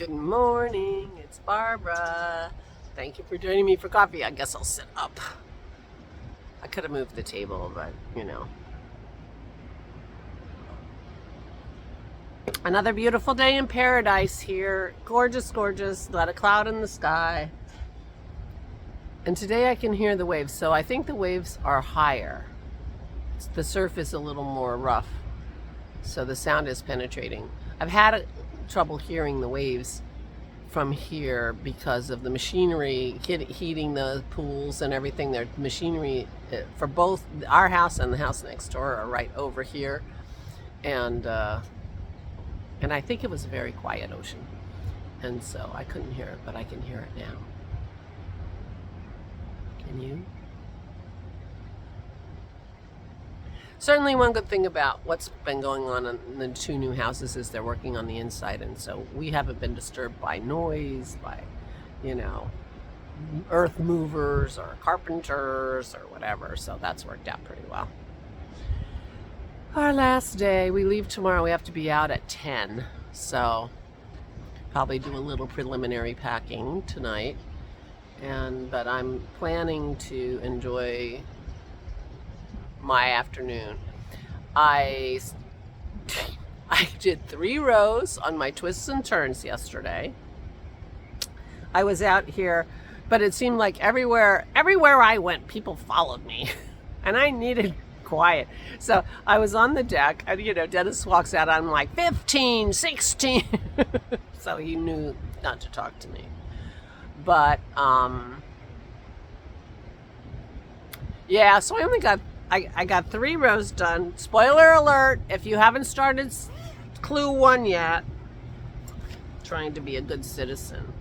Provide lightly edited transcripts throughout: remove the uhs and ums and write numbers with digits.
Good morning, it's Barbara. Thank you for joining me for coffee. I guess I'll sit up. I could have moved the table, but you know. Another beautiful day in paradise here. Gorgeous, gorgeous. Not a cloud in the sky. And today I can hear the waves, so I think the waves are higher. The surf is a little more rough, so the sound is penetrating. I've had trouble hearing the waves from here because of the machinery heating the pools and everything. Their machinery for both our house and the house next door are right over here, and I think it was a very quiet ocean, and so I couldn't hear it, but I can hear it now. Can you? Certainly one good thing about what's been going on in the two new houses is they're working on the inside, and so we haven't been disturbed by noise, by, you know, earth movers or carpenters or whatever, so that's worked out pretty well. Our last day, we leave tomorrow. We have to be out at 10, so probably do a little preliminary packing tonight, but I'm planning to enjoy my afternoon. I did 3 rows on my twists and turns yesterday. I was out here, but it seemed like everywhere I went, people followed me, and I needed quiet. So I was on the deck, and you know, Dennis walks out. I'm like 15, 16, so he knew not to talk to me. But yeah, so I only got. I got 3 rows done. Spoiler alert, if you haven't started clue 1 yet, trying to be a good citizen.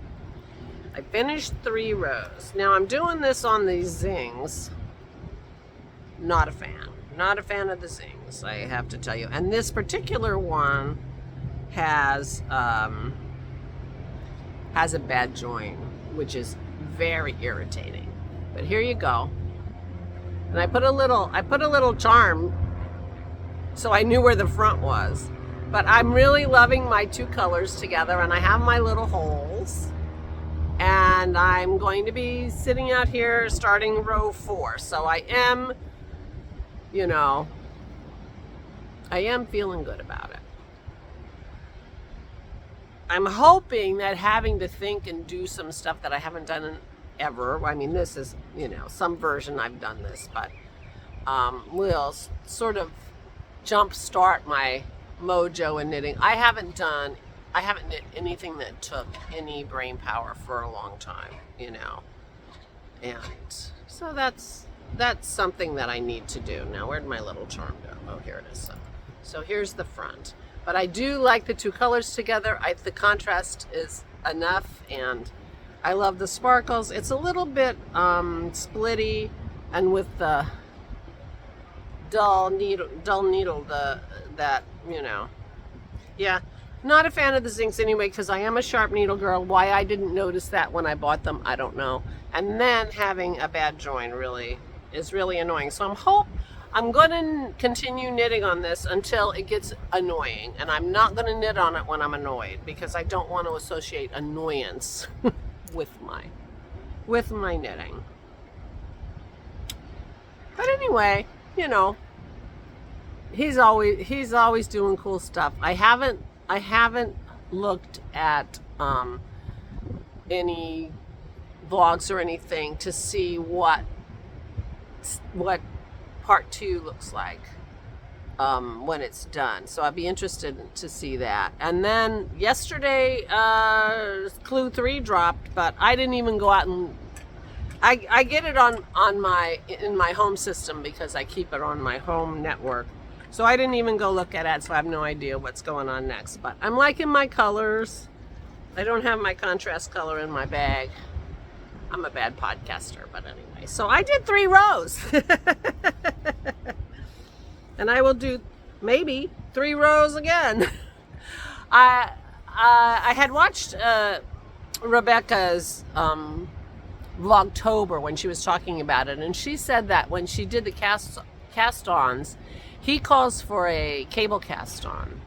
I finished 3 rows. Now I'm doing this on these zings. Not a fan. Not a fan of the zings, I have to tell you. And this particular one has a bad joint, which is very irritating. But here you go. And I put a little charm so I knew where the front was. But I'm really loving my 2 colors together, and I have my little holes. And I'm going to be sitting out here starting row 4. So I am, you know, I am feeling good about it. I'm hoping that having to think and do some stuff that I haven't done ever. I mean, this is, you know, some version I've done this, but will sort of jumpstart my mojo in knitting. I haven't knit anything that took any brain power for a long time, you know, and so that's something that I need to do. Now, where'd my little charm go? Oh, here it is. So here's the front, but I do like the 2 colors together. The contrast is enough, and I love the sparkles. It's a little bit splitty, and with the dull needle, that, you know, yeah. Not a fan of the zincs anyway, because I am a sharp needle girl. Why I didn't notice that when I bought them, I don't know. And then having a bad join is really annoying. So I'm going to continue knitting on this until it gets annoying, and I'm not going to knit on it when I'm annoyed, because I don't want to associate annoyance with my knitting. But anyway, you know, he's always doing cool stuff. I haven't looked at any vlogs or anything to see what part 2 looks like when it's done. So I'd be interested to see that. And then yesterday, clue 3 dropped, but I didn't even go out and I get it in my home system because I keep it on my home network. So I didn't even go look at it, so I have no idea what's going on next. But I'm liking my colors. I don't have my contrast color in my bag. I'm a bad podcaster, but anyway. So I did 3 rows. And I will do maybe 3 rows again. I had watched Rebecca's Vlogtober when she was talking about it, and she said that when she did the cast-ons, he calls for a cable cast-on.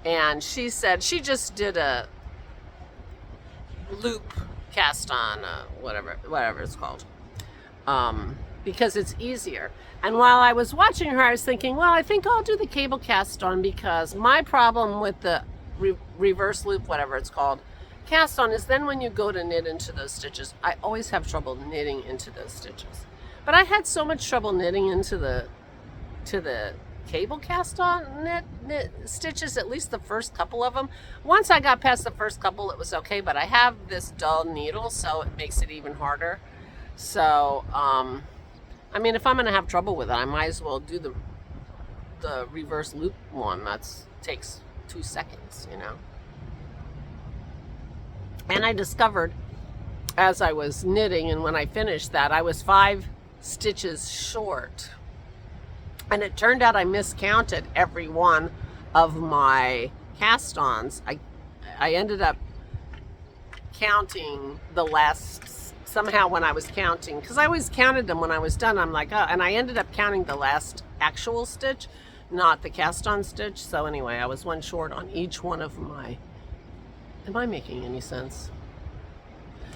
And she said she just did a loop cast on, whatever it's called, because it's easier. And while I was watching her, I was thinking, well, I think I'll do the cable cast on, because my problem with the reverse loop, whatever it's called, cast on, is then when you go to knit into those stitches, I always have trouble knitting into those stitches. But I had so much trouble knitting into the cable cast on knit stitches, at least the first couple of them. Once I got past the first couple, it was okay, but I have this dull needle, so it makes it even harder. So I mean, if I'm gonna have trouble with it, I might as well do the reverse loop one. That's takes 2 seconds, you know. And I discovered as I was knitting, and when I finished that, I was 5 stitches short. And it turned out I miscounted every one of my cast-ons. I ended up counting the last, somehow when I was counting, because I always counted them when I was done. I'm like, oh, and I ended up counting the last actual stitch, not the cast-on stitch. So anyway, I was 1 short on each one of my, am I making any sense?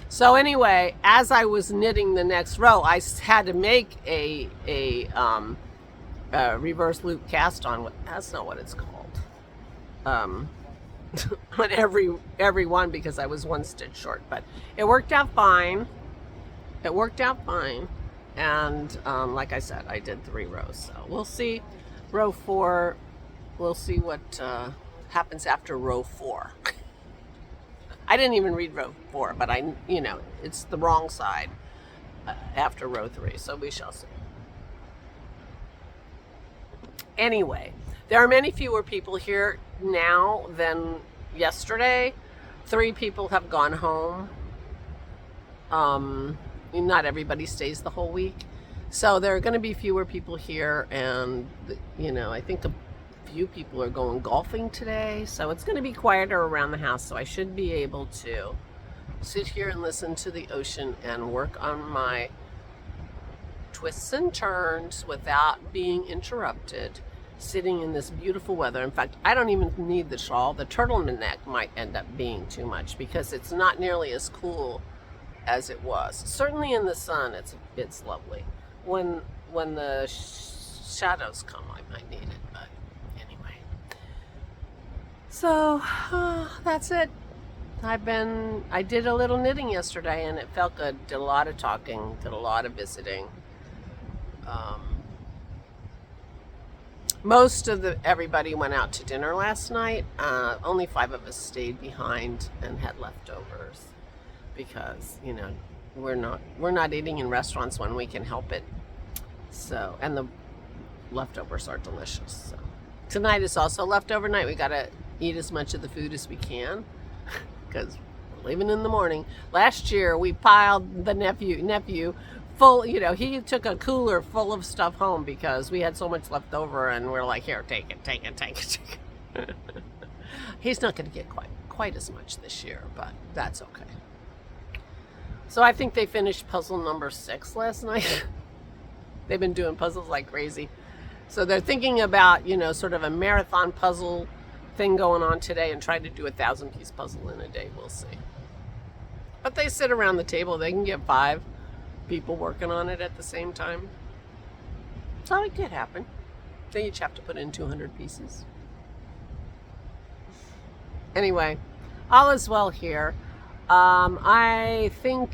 So anyway, as I was knitting the next row, I had to make a reverse loop cast on. That's not what it's called. On every one, because I was 1 stitch short, but it worked out fine. It worked out fine, and like I said, I did 3 rows. So we'll see. Row 4. We'll see what happens after row 4. I didn't even read row 4, but you know, it's the wrong side after row 3, so we shall see. Anyway, there are many fewer people here now than yesterday. 3 people have gone home. Not everybody stays the whole week. So there are going to be fewer people here, and, you know, I think a few people are going golfing today. So it's going to be quieter around the house, so I should be able to sit here and listen to the ocean and work on my twists and turns without being interrupted, sitting in this beautiful weather. In fact, I don't even need the shawl. The turtleneck might end up being too much, because it's not nearly as cool as it was. Certainly in the sun, it's lovely. When the shadows come, I might need it, but anyway. So that's it. I did a little knitting yesterday, and it felt good. Did a lot of talking, did a lot of visiting. Most of everybody went out to dinner last night. Only 5 of us stayed behind and had leftovers, because, you know, we're not eating in restaurants when we can help it. So, and the leftovers are delicious. So tonight is also leftover night. We gotta eat as much of the food as we can, because we're leaving in the morning. Last year we piled the nephew full, you know, he took a cooler full of stuff home because we had so much left over, and we're like, here, take it. He's not going to get quite as much this year, but that's okay. So I think they finished puzzle number 6 last night. They've been doing puzzles like crazy. So they're thinking about, you know, sort of a marathon puzzle thing going on today, and trying to do a 1,000-piece puzzle in a day. We'll see. But they sit around the table. They can get 5 people working on it at the same time. So it could happen. They each have to put in 200 pieces. Anyway, all is well here. I think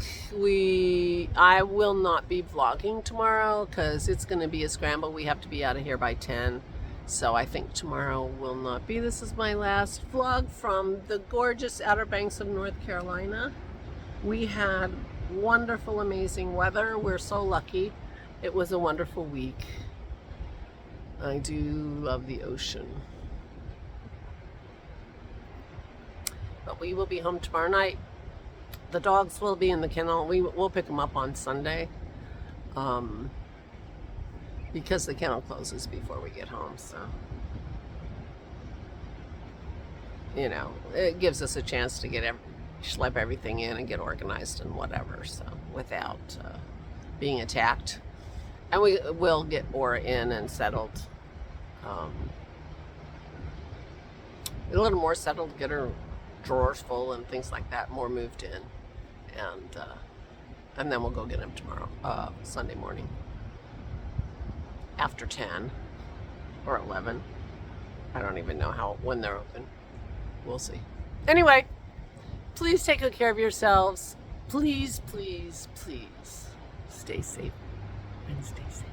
I will not be vlogging tomorrow, because it's going to be a scramble. We have to be out of here by 10. So I think tomorrow will not be. This is my last vlog from the gorgeous Outer Banks of North Carolina. We had wonderful, amazing weather. We're so lucky. It was a wonderful week. I do love the ocean. But we will be home tomorrow night. The dogs will be in the kennel. We'll pick them up on Sunday, because the kennel closes before we get home. So, you know, it gives us a chance to schlep everything in and get organized and whatever, so without being attacked. And we will get Aura in and settled, a little more settled, get her drawers full and things like that, more moved in. And then we'll go get them tomorrow, Sunday morning. After 10 or 11. I don't even know when they're open. We'll see. Anyway, please take good care of yourselves. Please, please, please stay safe and stay safe.